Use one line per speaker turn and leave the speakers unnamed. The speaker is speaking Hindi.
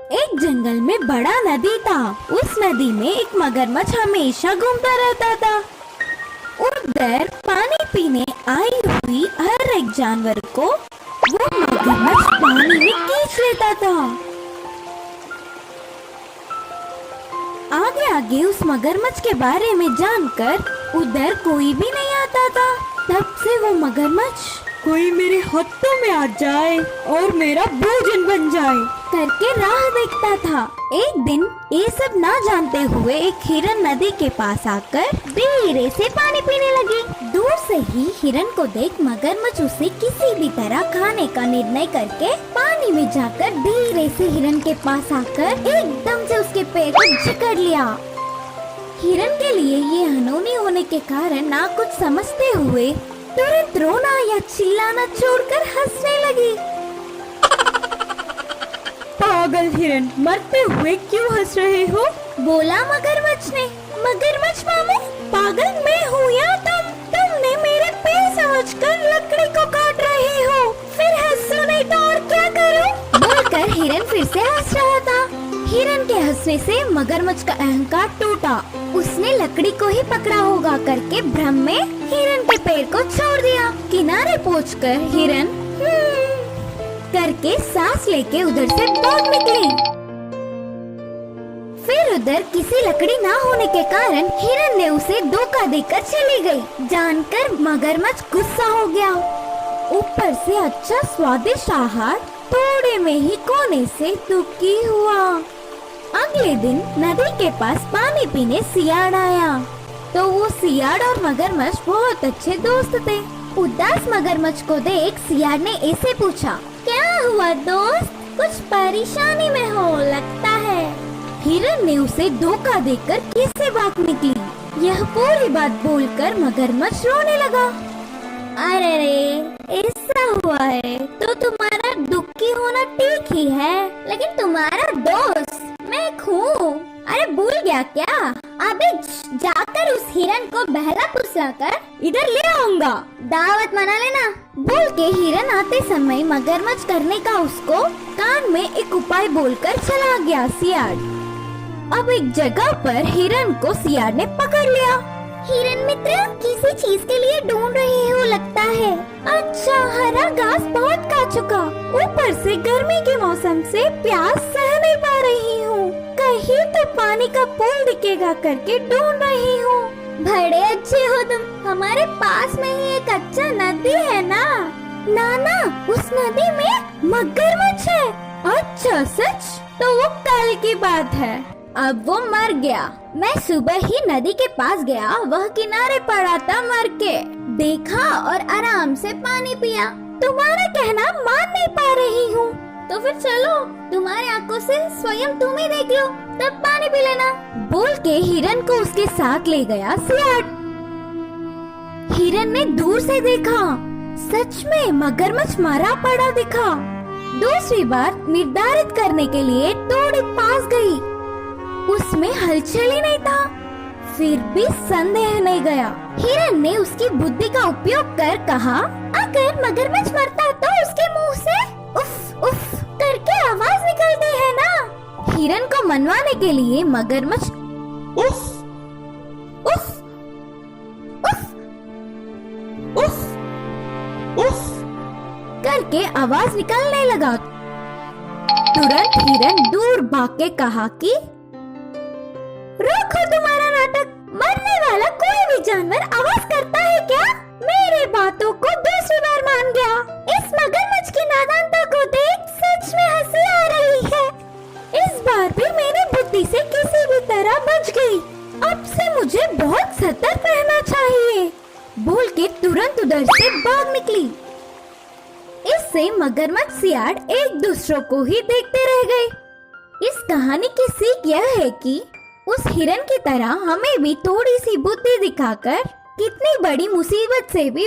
एक जंगल में बड़ा नदी था। उस नदी में एक मगरमच्छ हमेशा घूमता रहता था। उधर पानी पीने आई हुई हर एक जानवर को वो मगरमच्छ पानी में खींच लेता था। आगे आगे उस मगरमच्छ के बारे में जानकर उधर कोई भी नहीं आता था। तब से वो मगरमच्छ
कोई मेरे हाथों में आ जाए और मेरा भोजन बन जाए
करके राह देखता था। एक दिन ये सब ना जानते हुए एक हिरन नदी के पास आकर धीरे से पानी पीने लगी। दूर से ही हिरन को देख मगरमच्छ उसे किसी भी तरह खाने का निर्णय करके पानी में जाकर धीरे से हिरन के पास आकर एकदम से उसके पैर को जकड़ लिया। हिरन के लिए ये अनहोनी होने के कारण ना कुछ समझते हुए तुरंत रोना या चिल्लाना छोड़कर हंसने लगी।
पागल हिरन, मरते हुए क्यों हंस रहे हो?
बोला मगरमच्छ ने। मगरमच्छ मामू, पागल मैं हूँ या तुमने मेरे पैर समझकर लकड़ी को काट रहे हो। फिर हंसो नहीं तो और क्या करूँ? बोलकर हिरन फिर से हंस रहा था। हिरन के हंसने से मगरमच्छ का अहंकार टूटा। उसने लकड़ी को ही पकड़ा होगा करके भ्रम में हिरन के पैर को छोड़ दिया। किनारे पहुंचकर हिरन करके सांस लेके उधर से भाग निकली। फिर उधर किसी लकड़ी ना होने के कारण हिरन ने उसे धोखा देकर चली गई। जानकर मगरमच्छ गुस्सा हो गया। ऊपर से अच्छा स्वादिष्ट आहार थोड़े में ही खोने से दुखी हुआ। अगले दिन नदी के पास पानी पीने सियाड़ आया। तो वो सियाड़ और मगरमच्छ बहुत अच्छे दोस्त थे। उदास मगरमच्छ को देख सियाड़ ने ऐसे पूछा, क्या हुआ दोस्त, कुछ परेशानी में हो लगता है। हिरन ने उसे धोखा देकर कैसे भाग निकली। यह पूरी बात बोलकर मगरमच्छ रोने लगा। अरे रे, ऐसा हुआ है तो तुम्हारा दुखी होना ठीक ही है, लेकिन तुम्हारा दोस्त मैं हूँ। अरे भूल गया क्या? अबे जाकर उस हिरन को बहला फुसला कर इधर ले आऊंगा, दावत मना लेना। बोल के हिरन आते समय मगरमच्छ करने का उसको कान में एक उपाय बोलकर चला गया सियाड़। अब एक जगह पर हिरन को सियाड़ ने पकड़ लिया। हिरन मित्र, किसी चीज के लिए ढूंढ रहे हो लगता है। अच्छा, हरा घास बहुत खा चुका, ऊपर से गर्मी के मौसम से प्यास सह नहीं पा रही हूँ। कहीं तो पानी का पूल दिखेगा करके ढूंढ रही हूँ। बड़े अच्छे हो तुम, हमारे पास में ही एक अच्छा नदी है ना। नाना, उस नदी में मगरमच्छ है। अच्छा सच? तो वो कल की बात है, अब वो मर गया। मैं सुबह ही नदी के पास गया, वह किनारे पड़ा था मर के। देखा और आराम से पानी पिया। तुम्हारा कहना मान नहीं पा रही हूँ, तो फिर चलो तुम्हारी आंखों से स्वयं तुम ही देख लो, तब पानी पी लेना। बोल के हिरन को उसके साथ ले गया सियाड़। हिरन ने दूर से देखा, सच में मगरमच्छ मरा पड़ा दिखा। दूसरी बार निर्धारित करने के लिए थोड़ी पास गई, उसमें हलचल ही नहीं था। फिर भी संदेह नहीं गया। हिरन ने उसकी बुद्धि का उपयोग कर कहा, अगर मगरमच्छ मरता तो उसके मुंह से उफ उफ करके आवाज निकलती है ना। हिरन को मनवाने के लिए मगरमच्छ
उफ
उफ उफ
उफ उफ
करके आवाज निकलने लगा। तुरंत हिरन दूर भाग के कहा कि रोको तुम्हारा नाटक, मरने वाला कोई भी जानवर आवाज करता है क्या? मेरे बातों को दूसरी बार मान गया। इस मगरमच्छ की नादानता को देख सच में हंसी आ रही है। इस बार भी मेरी बुद्धि से किसी भी तरह बच गई। अब से मुझे बहुत सतर्क रहना चाहिए। बोल के तुरंत उधर से भाग निकली। इससे मगरमच्छ सियाड़ एक दूसरों को ही देखते रह गए। इस कहानी की सीख यह है कि उस हिरन की तरह हमें भी थोड़ी सी बुद्धि दिखाकर कितनी बड़ी मुसीबत से भी